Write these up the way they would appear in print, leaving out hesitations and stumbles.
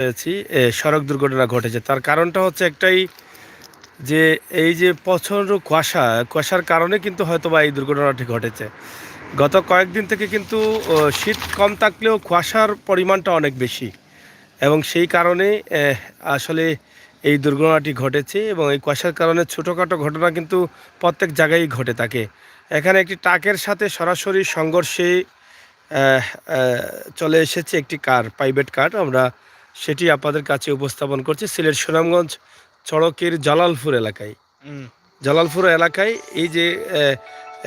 পেয়েছি সড়ক দুর্ঘটনা ঘটেছে। তার কারণটা হচ্ছে একটাই, যে এই যে প্রচণ্ড কুয়াশার কারণে কিন্তু হয়তোবা এই দুর্ঘটনাটি ঘটেছে। গত কয়েকদিন থেকে কিন্তু শীত কম থাকলেও কুয়াশার পরিমাণটা অনেক বেশি, এবং সেই কারণে আসলে এই দুর্ঘটনাটি ঘটেছে। এবং এই কুয়াশার কারণে ছোটোখাটো ঘটনা কিন্তু প্রত্যেক জায়গায় ঘটে থাকে। এখানে একটি ট্রাকের সাথে সরাসরি সংঘর্ষে আহ, আহ, চলে এসেছে একটি প্রাইভেট কার। আমরা সেটি আপনাদের কাছে উপস্থাপন করছি সিলেট সুনামগঞ্জ সড়কের জালালপুর এলাকায় এই যে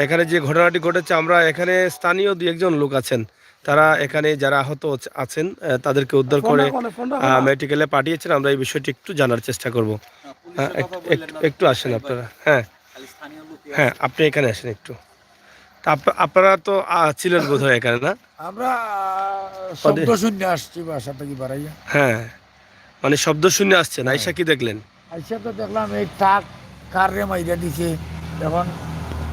এখানে যে ঘটনাটি ঘটেছে, আমরা এখানে স্থানীয় দু একজন লোক আছেন, তারা এখানে যারা আহত আছেন তাদেরকে উদ্ধার করে মেডিকেলে পাঠিয়েছেন। আমরা এই বিষয়টি একটু জানার চেষ্টা করব। একটু আসেন আপনারা। হ্যাঁ হ্যাঁ, আপনি এখানে আসেন একটু। তা আপনারা তো ছিলেন বোধহয় এখানে, না? আমরা শব্দ শুনে আসছি বাসা থেকে বাড়াইয়া। হ্যাঁ, মানে শব্দ শুনে আসছেন। আইসা কি দেখলেন? আইসা তো দেখলাম এই ট্রাক কারে মাইরা দিছে। এখন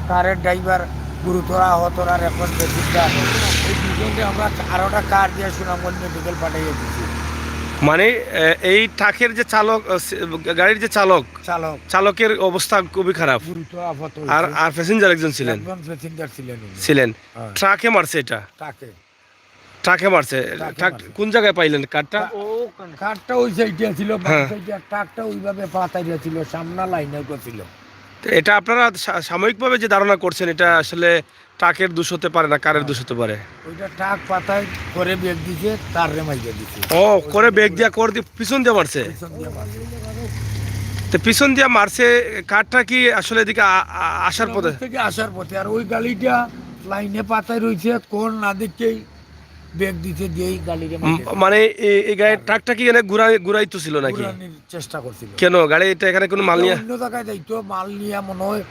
কারের ড্রাইভার গুরুতর আহতর, আর এখন বেশিটা এই দুজনকে আমরা আরোটা কার দিয়ে সুনামগঞ্জ মেডিকেল পাঠাইয়া দিচ্ছি। মানে এই ট্রাকের যে চালক, গাড়ির যে চালকের অবস্থা খুবই খারাপ, গুরুতর আহত। আর আর প্যাসেঞ্জার একজন ছিলেন। ছিলেন ট্রাকে মারছে, এটা ট্রাকে মারছে। ট্রাক কোন জায়গায় পাইলেন কারটা? কারটা ওই সাইডে ছিল, ট্রাকটা ওইভাবে পাতাইয়া ছিল, সামনা লাইনে ছিল। এটা আপনারা সাময়িকভাবে যে ধারণা করছেন, এটা আসলে ট্রাকের দোষ হতে পারে না, কারের দোষ হতে পারে। ওইটা ট্রাক পাতায় করে বেগ দিছে, কারে মাইরা দিছে। ও, করে বেগ দিয়া পিছন দিয়ে মারছে। তো পিছন দিয়ে মারছে। কারটা কি আসলে এদিকে আসার পথে, আর ওই গাড়িটা লাইনে পাতায় রয়েছে, কোন না দেখেই বেগ দিতে দিয়েই গাড়িতে। মানে এই গাড়ির ট্রাকটা কি এখানে ঘুরাইতো ছিল নাকি? চেষ্টা করছিল। কেন গাড়িটা এখানে কোনো মাল নিয়ে? অন্য জায়গায় যাইতো, মাল নিয়ে মনে হয়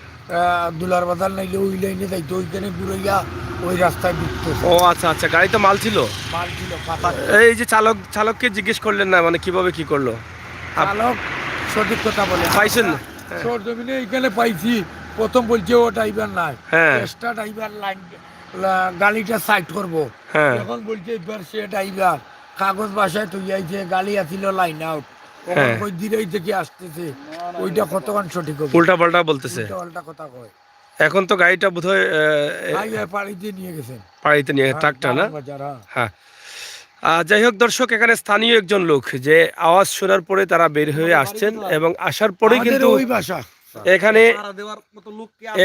দুলার বাজার নাইলে ওই লাইনে যাইতো, ওইখানে ঘুরাইয়া ওই রাস্তায় ঢুকতো। ও আচ্ছা আচ্ছা, গাড়িতে মাল ছিল। এই যে চালককে জিজ্ঞেস করলেন না, মানে কিভাবে কি করলো? চালক সঠিক কথা বলে পাইছেন? সরজমিনে এইখানে পাইছি। প্রথম বলছে ও ড্রাইভার নাই, এক্সট্রা ড্রাইভার লাইন গাড়িটা সাইড করবো। এখন বলছে এবার সে ড্রাইভার কাগজ বাসায় তুই আইছে, গাড়ি আসিল লাইন আউট, ওই দিলেই থেকে আসতেছে। ওইটা কতক্ষণ সঠিক হবে? উল্টা পাল্টা বলতেছে, উল্টা কথা কয়। এখন তো গাড়িটা বোধহয় পাড়িতে নিয়ে গেছেন, পাড়িতে নিয়ে, ট্রাকটা না? হ্যাঁ। যাই হোক দর্শক, এখানে স্থানীয় একজন লোক যে আওয়াজ শোনার পরে তারা বের হয়ে আসছেন, এবং আসার পরে কিন্তু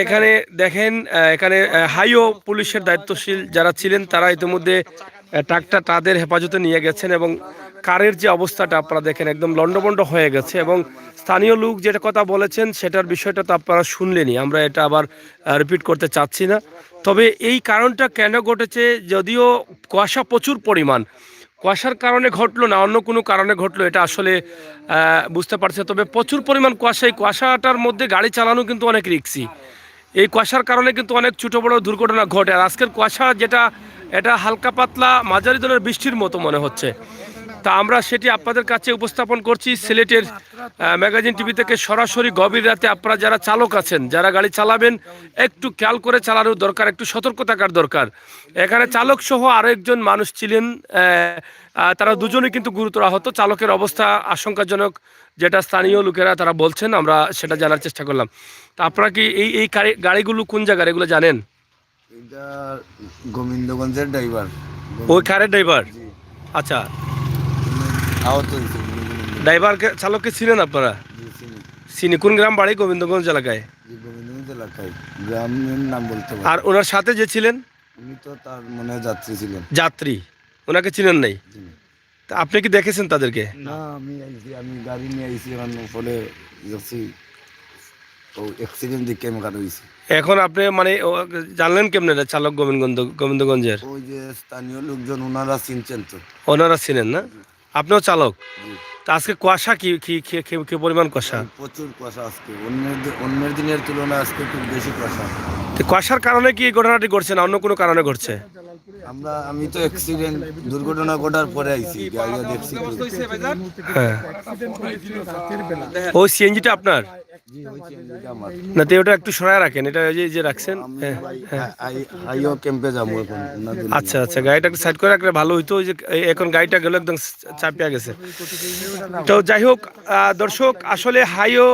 এখানে দেখেন, এখানে হাইও পুলিশের দায়িত্বশীল যারা ছিলেন তারা ইতিমধ্যে ট্রাকটা তাদের হেফাজতে নিয়ে গেছেন, এবং কারের যে অবস্থাটা আপনারা দেখেন একদম লন্ডভন্ড হয়ে গেছে। এবং স্থানীয় লোক যেটা কথা বলেছেন সেটার বিষয়টা তো আপনারা শুনলেনই, আমরা এটা আবার রিপিট করতে চাচ্ছি না। তবে এই কারণটা কেন ঘটেছে, যদিও কুয়াশা প্রচুর পরিমাণ, কুয়াশার কারণে ঘটলো না অন্য কোনো কারণে ঘটলো এটা আসলে বুঝতে পারছে। তবে প্রচুর পরিমাণ কুয়াশা, এই কুয়াশাটার মধ্যে গাড়ি চালানো কিন্তু অনেক রিস্কি। এই কুয়াশার কারণে কিন্তু অনেক ছোটো বড়ো দুর্ঘটনা ঘটে। আর আজকের কুয়াশা যেটা, এটা হালকা পাতলা মাঝারি ধরনের বৃষ্টির মতো মনে হচ্ছে। তা আমরা সেটি আপনাদের কাছে উপস্থাপন করছি সিলেটের ম্যাগাজিন টিভি থেকে সরাসরি। গভীর রাতে আপনারা যারা চালক আছেন, যারা গাড়ি চালাবেন, একটু খেয়াল করে চালানোর দরকার, একটু সতর্ক থাকার দরকার। এখানে চালক সহ আরও একজন মানুষ ছিলেন, তারা দুজনেই কিন্তু গুরুতর আহত। চালকের অবস্থা আশঙ্কাজনক, যেটা স্থানীয় লোকেরা তারা বলছেন, আমরা সেটা জানার চেষ্টা করলাম। তা আপনারা কি এই গাড়িগুলো কোন জায়গার এগুলো জানেন? এটা গোবিন্দগঞ্জের ড্রাইভার। ওই কারের ড্রাইভার? আচ্ছা, ড্রাইভারকে চালককে ছিলেন আপনারা? চিনি। কোন গ্রাম বাড়ি? গোবিন্দগঞ্জ এলাকায়। গোবিন্দগঞ্জ এলাকায়, গ্রামের নাম বলতে পারি। আর ওনার সাথে যে ছিলেন? উনি তো তার মনে যাত্রী ছিলেন। যাত্রী, ওনাকে চিনেন নাই? তা আপনি কি দেখেছেন তাদেরকে? না, আমি গাড়ি নিয়ে আইছি, ফলে যাচ্ছি ও অ্যাক্সিডেন্ট দেখে আমি কাটা হয়েছি। এখন আপনি মানে জানলেন কেমনে চালক গোবিন্দগঞ্জের? ওই যে স্থানীয় লোকজন ওনারা চিনছেন তো। ওনারা ছিলেন না? আপনিও চালক? তা আজকে কুয়াশা কি পরিমাণ কুয়াশা? প্রচুর কুয়াশা আজকে, অন্যের দিনের তুলনায় আজকে খুব বেশি কুয়াশা। কুয়াশার কারণে কি এই ঘটনাটি ঘটছে, না অন্য কোনো কারণে ঘটছে? আমি তো অ্যাক্সিডেন্ট দুর্ঘটনা ঘটার পরে আইছি, গাড়িটা দেখছি তো। হ্যাঁ, ওই সিএনজিটা আপনার? জি, ওই চেঞ্জটা আমার। না তো ওটা একটু সরায় রাখেন, এটা ওই যে রাখছেন। আমি হ্যাঁ, ভাই হ্যাঁ। হাইও ক্যাম্পে যাবো এখন ওনাদের নিয়ে। আচ্ছা আচ্ছা, গাড়িটা একটু সাইড করে রাখলে ভালো হইতো। ওই যে এখন গাড়িটা গেল একদম চাপিয়া গেছে। তো যাই হোক দর্শক, আসলে হাইও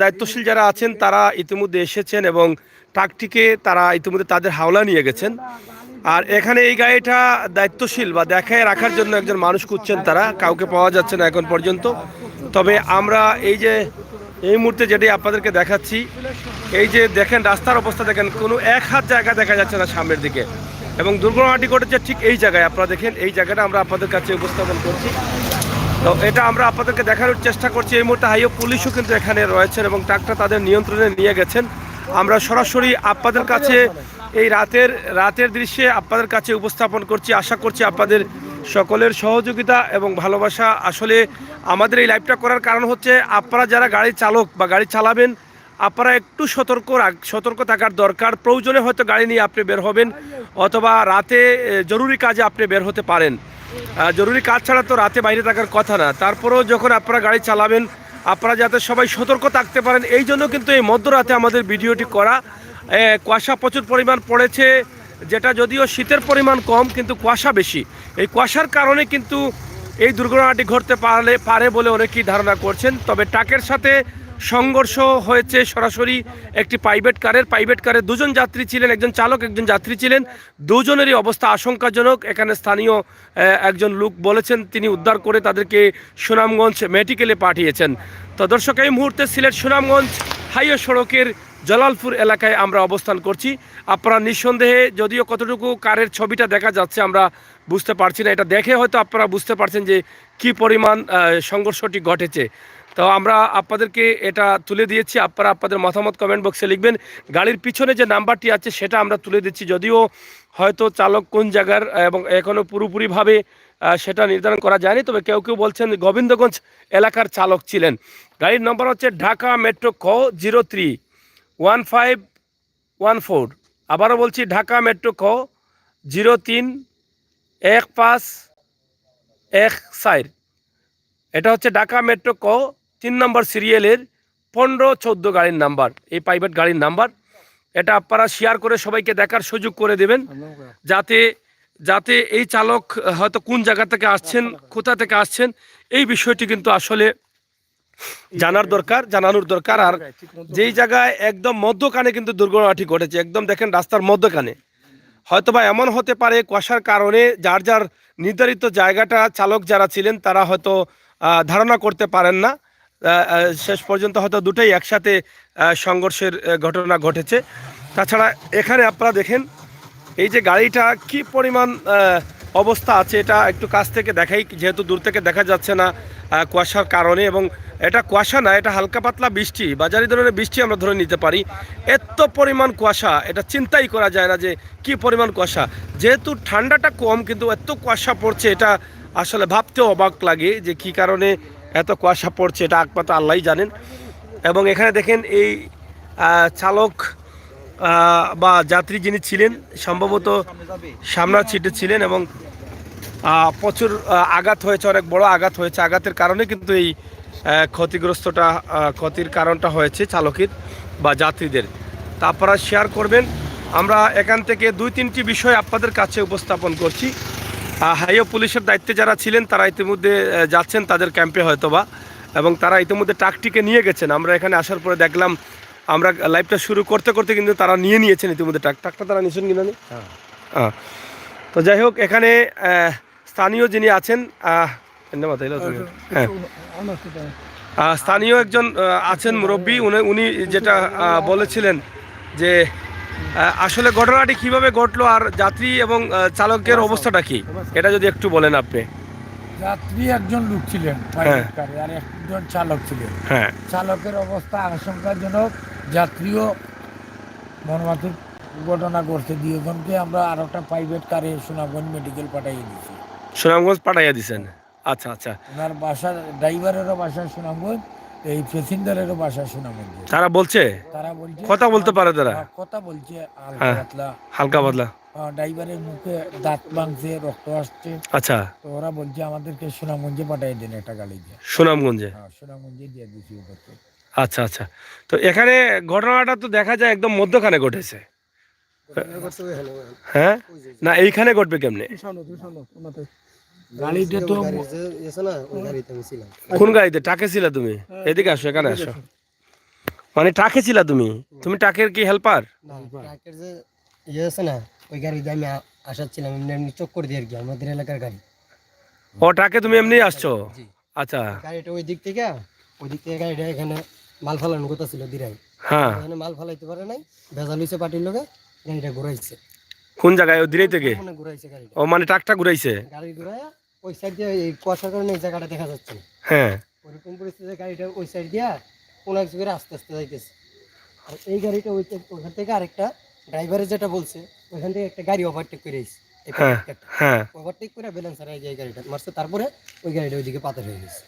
দায়িত্বশীল যারা আছেন তারা ইতিমধ্যে এসেছেন এবং ট্রাকটিকে তারা ইতিমধ্যে তাদের হাওলা নিয়ে গেছেন। আর এখানে এই গাড়িটা দায়িত্বশীল বা দেখায় রাখার জন্য একজন মানুষ খুঁজছেন, তারা কাউকে পাওয়া যাচ্ছে না এখন পর্যন্ত। তবে আমরা এই মুহূর্তে যেটি আপনাদেরকে দেখাচ্ছি, এই যে দেখেন রাস্তার অবস্থা দেখেন, কোনো এক হাত জায়গা দেখা যাচ্ছে না সামনের দিকে, এবং দুর্ঘটনাটি ঘটেছে ঠিক এই জায়গায়। আপনারা দেখেন এই জায়গাটা আমরা আপনাদের কাছে উপস্থাপন করছি। তো এটা আমরা আপনাদেরকে দেখানোর চেষ্টা করছি। এই মুহূর্তে হাইওয়ে পুলিশও কিন্তু এখানে রয়েছেন এবং ট্রাকটা তাদের নিয়ন্ত্রণে নিয়ে গেছেন। আমরা সরাসরি আপনাদের কাছে এই রাতের দৃশ্যে আপনাদের কাছে উপস্থাপন করছি। আশা করছি আপনাদের সকলের সহযোগিতা এবং ভালোবাসা। আসলে আমাদের এই লাইভটা করার কারণ হচ্ছে, আপনারা যারা গাড়ি চালক বা গাড়ি চালাবেন, আপনারা একটু সতর্ক থাকার দরকার। প্রয়োজনে হয়তো গাড়ি নিয়ে আপনি বের হবেন, অথবা রাতে জরুরি কাজে আপনি বের হতে পারেন। জরুরি কাজ ছাড়া তো রাতে বাইরে থাকার কথা না। তারপরেও যখন আপনারা গাড়ি চালাবেন, আপনারা যাতে সবাই সতর্ক থাকতে পারেন, এই জন্য কিন্তু এই মধ্যরাতে আমাদের ভিডিওটি করা। কুয়াশা প্রচুর পরিমাণ পড়েছে, যেটা যদিও শীতের পরিমাণ কম, কিন্তু কুয়াশা বেশি। এই কুয়াশার কারণে কিন্তু এই দুর্ঘটনাটি ঘটতে পারে বলে অনেকেই ধারণা করছেন। তবে ট্রাকের সাথে সংঘর্ষ হয়েছে সরাসরি একটি প্রাইভেট কারে দুজন যাত্রী ছিলেন, একজন চালক একজন যাত্রী ছিলেন। দুজনেরই অবস্থা আশঙ্কাজনক। এখানে স্থানীয় একজন লোক বলেছেন তিনি উদ্ধার করে তাদেরকে সুনামগঞ্জ মেডিকেলে পাঠিয়েছেন। তো দর্শক, এই মুহূর্তে সিলেট সুনামগঞ্জ হাইওয়ে সড়কের জালালপুর এলাকায় আমরা অবস্থান করছি। আপনারা নিঃসন্দেহে, যদিও কতটুকু কারের ছবিটা দেখা যাচ্ছে আমরা বুঝতে পারছি না, এটা দেখে হয়তো আপনারা বুঝতে পারছেন যে কি পরিমাণ সংঘর্ষটি ঘটেছে। তো আমরা আপনাদেরকে এটা তুলে দিয়েছি। আপনারা আপনাদের মতামত কমেন্ট বক্সে লিখবেন। গাড়ির পিছনে যে নাম্বারটি আছে সেটা আমরা তুলে দিচ্ছি, যদিও হয়তো চালক কোন জায়গার এবং এখনও পুরোপুরিভাবে সেটা নির্ধারণ করা যায়নি। তবে কেউ কেউ বলছেন গোবিন্দগঞ্জ এলাকার চালক ছিলেন। গাড়ির নম্বর হচ্ছে ঢাকা মেট্রো ক 031514। আবারও বলছি, ঢাকা মেট্রো ক 031514। এটা হচ্ছে ঢাকা মেট্রো ক 3 নম্বর সিরিয়ালের 1514 গাড়ির নাম্বার, এই প্রাইভেট গাড়ির নাম্বার। এটা আপনারা শেয়ার করে সবাইকে দেখার সুযোগ করে দেবেন, যাতে যাতে এই চালক হয়তো কোন জায়গা থেকে আসছেন, কোথা থেকে আসছেন, এই বিষয়টি কিন্তু আসলে জানানোর দরকার। আর যেই জায়গায় একদম মধ্যখানে কিন্তু দুর্ঘটনাটি ঘটেছে, একদম দেখেন রাস্তার মধ্যখানে। হয়তোবা এমন হতে পারে কুয়াশার কারণে যার যার নির্ধারিত জায়গাটা চালক যারা ছিলেন তারা হয়তো ধারণা করতে পারেন না। শেষ পর্যন্ত হয়তো দুটোই একসাথে সংঘর্ষের ঘটনা ঘটেছে। তাছাড়া এখানে আপনারা দেখেন এই যে গাড়িটা কি পরিমাণ অবস্থা আছে, এটা একটু কাছ থেকে দেখাই, যেহেতু দূর থেকে দেখা যাচ্ছে না কুয়াশার কারণে। এবং এটা কুয়াশা না, এটা হালকা পাতলা বৃষ্টি, বাজারি ধরনের বৃষ্টি আমরা ধরে নিতে পারি। এত পরিমাণ কুয়াশা, এটা চিন্তাই করা যায় না যে কি পরিমাণ কুয়াশা। যেহেতু ঠান্ডাটা কম, কিন্তু এত কুয়াশা পড়ছে, এটা আসলে ভাবতেও অবাক লাগে যে কি কারণে এত কুয়াশা পড়ছে, এটা একমাত্র আল্লাহই জানেন। এবং এখানে দেখেন এই চালক বা যাত্রী যিনি ছিলেন, সম্ভবত সামনের সিটে ছিলেন এবং প্রচুর আঘাত হয়েছে, অনেক বড় আঘাত হয়েছে। আঘাতের কারণে কিন্তু এই ক্ষতির কারণটা হয়েছে চালকের বা যাত্রীদের। তা আপনারা শেয়ার করবেন। আমরা এখান থেকে 2-3টি বিষয় আপনাদের কাছে উপস্থাপন করছি। হাইওয়ে পুলিশের দায়িত্বে যারা ছিলেন তারা ইতিমধ্যে যাচ্ছেন তাদের ক্যাম্পে হয়তোবা, এবং তারা ইতিমধ্যে ট্রাকটিকে নিয়ে গেছেন। আমরা এখানে আসার পরে দেখলাম, আমরা লাইভটা শুরু করতে করতে কিন্তু তারা নিয়েছেন ইতিমধ্যে ট্রাকটা তারা নিয়েছেন কিনা। হ্যাঁ, তো যাই হোক, এখানে স্থানীয় যিনি আছেন, হ্যাঁ, স্থানীয় একজন আছেন মুরব্বী, উনি যেটা বলেছিলেন যে আসলে ঘটনাটি কিভাবে ঘটলো আর যাত্রী এবং চালকের অবস্থাটা কি, এটা যদি একটু বলেন আপনি। যাত্রী একজন লোক ছিলেন প্রাইভেট কারে, আর একজন চালক ছিলেন। হ্যাঁ, চালকের অবস্থা আশঙ্কাজনক, যাত্রীও মর্মান্তিক ঘটনা ঘটছে। দুজনকে আমরা আর একটা প্রাইভেট কারে সুনামগঞ্জ মেডিকেল পাঠিয়ে দিয়েছি। সুনামগঞ্জ পাঠাইয়া দিয়েছেন? আচ্ছা আচ্ছা। ওনার বাসা, ড্রাইভারেরও বাসা সুনামগঞ্জ, এই প্যাসেঞ্জারেরও বাসা সুনামগঞ্জ। তারা বলছে বলছে কথা বলতে পারে, তারা কথা বলছে হালকা পাতলা। ড্রাইভারের মুখে দাঁত ভাঙছে, রক্ত আসছে। আচ্ছা, তো ওরা বলছে আমাদেরকে সুনামগঞ্জে পাঠিয়ে দিন একটা গাড়ি দিয়ে। সুনামগঞ্জে। সুনামগঞ্জে দিয়ে দিয়েছি ওদেরকে। আচ্ছা আচ্ছা। তো এখানে ঘটনাটা তো দেখা যায় একদম মধ্যখানে ঘটেছে। হ্যাঁ, না এইখানে ঘটবে কেমনে? গাড়িটা তো কোন গাড়িতে? ট্রাকে ছিলা তুমি? এদিকে আসো, এখানে আসো। মানে ট্রাকে ছিলা তুমি? তুমি ট্রাকের কি হেল্পার? ট্রাকের যে ইয়ে আছে না, ওই গাড়িতে আমি আসাচ্ছিলাম এমনি এমনি চক্কর দিয়ে আর কি, আমাদের এলাকার গাড়ি। ও ট্রাকে তুমি এমনি আসছো? জি। আচ্ছা। গাড়িটা ওই দিক থেকে গাড়িটা এখানে মাল ফালানোর কথা ছিল দিরাই। হ্যাঁ। এখানে মাল ফালাইতে পারে নাই, ভেজাল হইছে পার্টির লোকে, গাড়িটা ঘুরাইছে। কোন জায়গায়? ও দিরাই থেকে? মনে ঘুরাইছে গাড়িটা। ও মানে ট্রাকটা ঘুরাইছে? গাড়ি ঘুরাইয়া ওই সাইড দিয়ে, এই কুয়াশার কারণে এই জায়গাটা দেখা যাচ্ছে না। হ্যাঁ। ওরকম পরিস্থিতিতে গাড়িটা ওই সাইড দিয়া কোনো এক জায়গায় আস্তে আস্তে যাইতেছে। আর এই গাড়িটা ওইখান থেকে আরেকটা ড্রাইভারে যেটা বলছে, ওইখান থেকে একটা গাড়ি ওভারটেক করে এসেছে। হ্যাঁ। হ্যাঁ। ওভারটেক করে ব্যালেন্স হারাই যায়, গাড়িটা মারছে, তারপরে ওই গাড়িটা ওইদিকে পাতা হয়ে গেছে।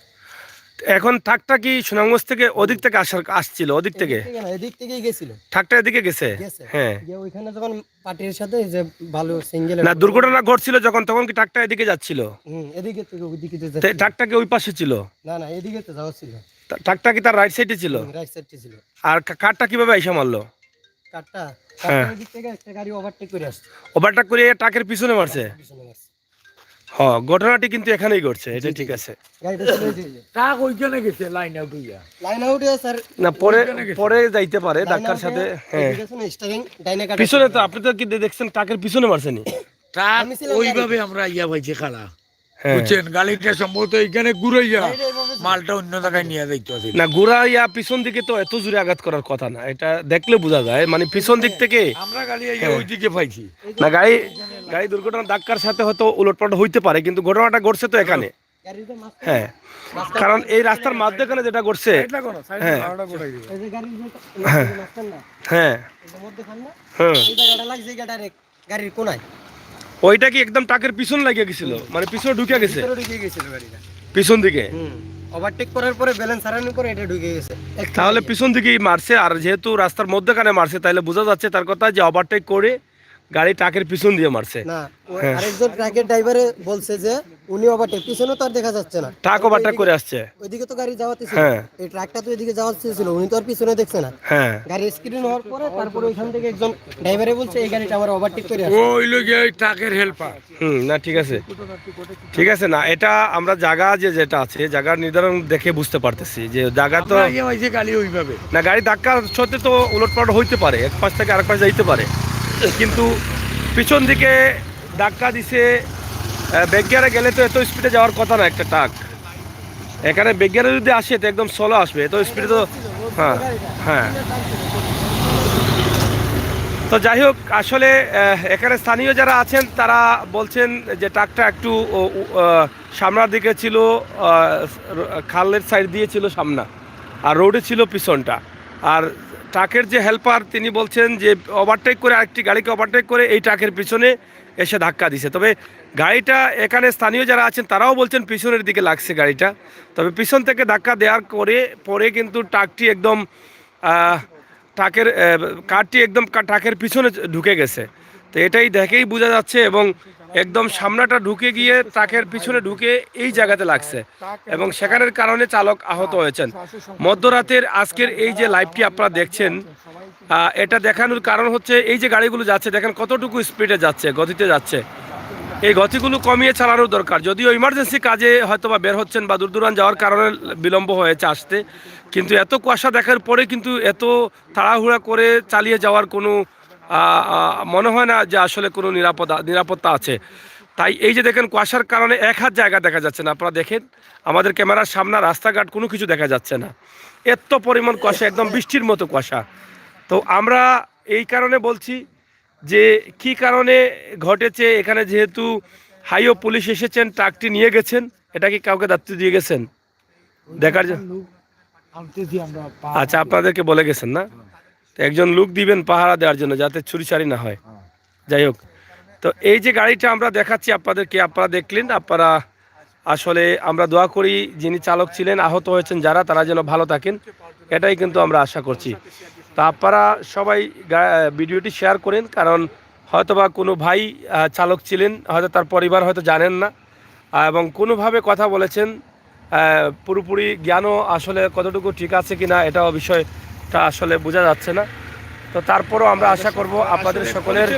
এখন ট্রাকটা কি সুনামগঞ্জ থেকে ওদিক থেকে আসছিল? ওদিক থেকে? এদিক থেকেই গেছিল, ট্রাকটা এদিকে গেছে? গেছে। হ্যাঁ। গিয়ে ওইখানে যখন পার্টির সাথে এই যে ভালো সিঙ্গেল না, দুর্ঘটনা ঘটছিল যখন, তখন কি ট্রাকটা এদিকে যাচ্ছিল? এদিকে থেকে ওইদিকে ট্রাকটা কি ওই পাশে ছিল? না না, এদিকে তো যাওয়া ছিল। ট্রাকটা কি তার রাইট সাইডে ছিল? রাইট সাইডে ছিল। আর কারটা কিভাবে আইসা মারলো? কারটা হ্যাঁ। এদিক থেকে একটা গাড়ি ওভারটেক করে আসছে, ওভারটেক করে ট্রাকের পিছনে মারছে? পিছনে মারছে। হ্যাঁ, ঘটনাটি কিন্তু এখানেই ঘটছে, এটা ঠিক আছে। গাড়িটা ছিল এই যে ট্রাক ওইখানে গেছে লাইন আউট হইয়া। লাইন আউটে স্যার, না, পরে পরে যাইতে পারে ধাক্কার সাথে। হ্যাঁ, স্টারিং ডাইনে কাটা পিছনে তো আপনি তো কি দেখছেন ট্রাকের পিছনে মারছেনি? ট্রাক আমি ছিলাম ওইভাবে আমরা ইয়া পাইছি খালা, হ্যাঁ। বুঝছেন? গাড়িটা সম্ভবত এইখানে ঘুরাইয়া গাড়িটা এইভাবে ছিল। মালটা অন্য জায়গায় নিয়ে যাইতে হবে। না, ঘুরাইয়া পিছন দিকে তো এত জোরে আঘাত করার কথা না, এটা দেখলে বোঝা যায়। মানে পিছন দিক থেকে আমরা গাড়ি ওইদিকে পাইছি। না, গাড়ি দুর্ঘটনা ধাক্কার সাথে হয়তো উলটপালট হইতে পারে, কিন্তু ঘটনাটা ঘটছে তো এখানে। গাড়িটা মাঝখানে, হ্যাঁ, কারণ এই রাস্তার মাঝখানে যেটা ঘটছে। হ্যাঁ। এই যে গাড়ির মাঝখান না, হ্যাঁ। এই যে মধ্যখান না, হ্যাঁ, এই জায়গাটা লাগছে গাড়ির কোনায়। ওইটা কি একদম ট্রাকের পিছন লাগিয়ে গেছিল? মানে পিছনে ঢুকে গেছে ভিতরে ঢুকে গেছিল গাড়িটা। পিছন দিকে? ওভারটেক করার পরে ব্যালেন্স হারানোর পরে এটা ঢুকে গেছে। তাহলে পিছন দিকেই মারছে। আর যেহেতু রাস্তার মধ্যখানে মারছে, তাহলে বোঝা যাচ্ছে তার কথা যে ওভারটেক করে গাড়ি ট্রাকের পিছন দিয়ে মারছে। না, আরেকজন ট্রাকের ড্রাইভারে বলছে যে উনি ওভারটেক, পিছনে তো আর দেখা যাচ্ছে না, ট্রাক ওভারটেক করে আসছে। ওইদিকে তো গাড়ি যাওয়াতে ছিল, হ্যাঁ। এই ট্রাকটা তো এদিকে যাওয়াতে ছিল, উনি তো আর পিছনে দেখছে না। হ্যাঁ। গাড়ি স্ক্রিন হওয়ার পরে তারপরে ওইখান থেকে একজন ড্রাইভারে বলছে এই গাড়িটা আমার ওভারটেক করে ও আসছে। হইলো গিয়ে ওই ট্রাকের হেল্পার। না, ঠিক আছে, ঠিক আছে। না, এটা আমরা জায়গা যেটা আছে, জায়গার নির্ধারণ দেখে বুঝতে পারতেছি যে জায়গা তো আমরা ইয়ে পাইছি গাড়ি ওইভাবে। না, গাড়ি ধাক্কার সাথে তো উলটপালট হইতে পারে, এক পাশ থেকে আরেক পাশ যাইতে পারে, কিন্তু পিছন দিকে ধাক্কা দিছে। বেগিয়ারে গেলে তো এত স্পিডে যাওয়ার কথা না একটা ট্রাক। এখানে বেগিয়ারে যদি আসে তো একদম স্লো আসবে, এত স্পিডে তো। হ্যাঁ। হ্যাঁ। তো যাই হোক, আসলে এখানে স্থানীয় যারা আছেন তারা বলছেন যে ট্রাকটা একটু সামনের দিকে ছিল, খালের সাইড দিয়ে ছিল সামনা, আর রোডে ছিল পিছনটা। আর ট্রাকের যে হেল্পার তিনি বলছেন যে ওভারটেক করে আরেকটি গাড়িকে ওভারটেক করে এই ট্রাকের পিছনে এসে ধাক্কা দিছে। তবে গাড়িটা, এখানে স্থানীয় যারা আছেন তারাও বলছেন পিছনের দিকে লাগছে গাড়িটা। তবে পিছন থেকে ধাক্কা দেওয়ার পরে কিন্তু ট্রাকটি একদম কারটি একদম ট্রাকের পিছনে ঢুকে গেছে। তো এটাই দেখেই বোঝা যাচ্ছে, এবং একদম সামনাটা ঢুকে গিয়ে ট্রাকের পিছনে ঢুকে এই জায়গাতে লাগছে, এবং সেখানের কারণে চালক আহত হয়েছেন। মধ্যরাতের আজকের এই যে লাইভটি আপনারা দেখছেন, এটা দেখানোর কারণ হচ্ছে এই যে গাড়িগুলো যাচ্ছে, দেখেন কতটুকু স্পিডে যাচ্ছে, গতিতে যাচ্ছে। এই গতিগুলো কমিয়ে চালানোর দরকার। যদিও ইমার্জেন্সি কাজে হয়তো বা বের হচ্ছেন বা দূর দূরান্ত যাওয়ার কারণে বিলম্ব হয়েছে আসতে, কিন্তু এত কুয়াশা দেখার পরে কিন্তু এত তাড়াহুড়া করে চালিয়ে যাওয়ার কোনো মনে হয় না যে আসলে কোনো নিরাপত্তা আছে। তাই এই যে দেখেন কুয়াশার কারণে এক হাত জায়গা দেখা যাচ্ছে না। আপনারা দেখেন আমাদের ক্যামেরার সামনে রাস্তাঘাট কোনো কিছু দেখা যাচ্ছে না, এত পরিমাণ কুয়াশা, একদম বৃষ্টির মতো কুয়াশা। তো আমরা এই কারণে বলছি যে কি কারণে ঘটেছে এখানে, যেহেতু হাইও পুলিশ এসেছেন, ট্রাকটি নিয়ে গেছেন, এটা কি কাউকে দায়িত্ব দিয়ে গেছেন দেখার জন্য? আচ্ছা, আপনাদেরকে বলে গেছেন না? তো একজন লোক দিবেন পাহারা দেওয়ার জন্য, যাতে চুরিচারি না হয়। যাই হোক, তো এই যে গাড়িটা আমরা দেখাচ্ছি আপনাদেরকে, আপনারা দেখলেন। আপনারা আসলে আমরা দোয়া করি যিনি চালক ছিলেন, আহত হয়েছেন যারা, তারা যেন ভালো থাকেন, এটাই কিন্তু আমরা আশা করছি। তা আপনারা সবাই ভিডিওটি শেয়ার করেন, কারণ হয়তোবা কোনো ভাই চালক ছিলেন, হয়তো তার পরিবার হয়তো জানেন না, এবং কোনোভাবে কথা বলেছেন। পুরোপুরি জ্ঞানও আসলে কতটুকু ঠিক আছে কিনা এটাও বিষয়টা আসলে বোঝা যাচ্ছে না। তো তারপরও আমরা আশা করব আপনাদের সকলের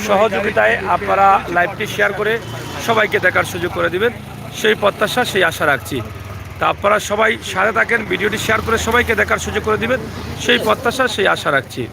সহযোগিতায় আপনারা লাইভটি শেয়ার করে সবাইকে দেখার সুযোগ করে দিবেন, সেই প্রত্যাশা সেই আশা রাখছি। তা আপনারা সবাই সাথে থাকেন, ভিডিওটি শেয়ার করে সবাইকে দেখার সুযোগ করে দিবেন, সেই প্রত্যাশা সেই আশা রাখছি।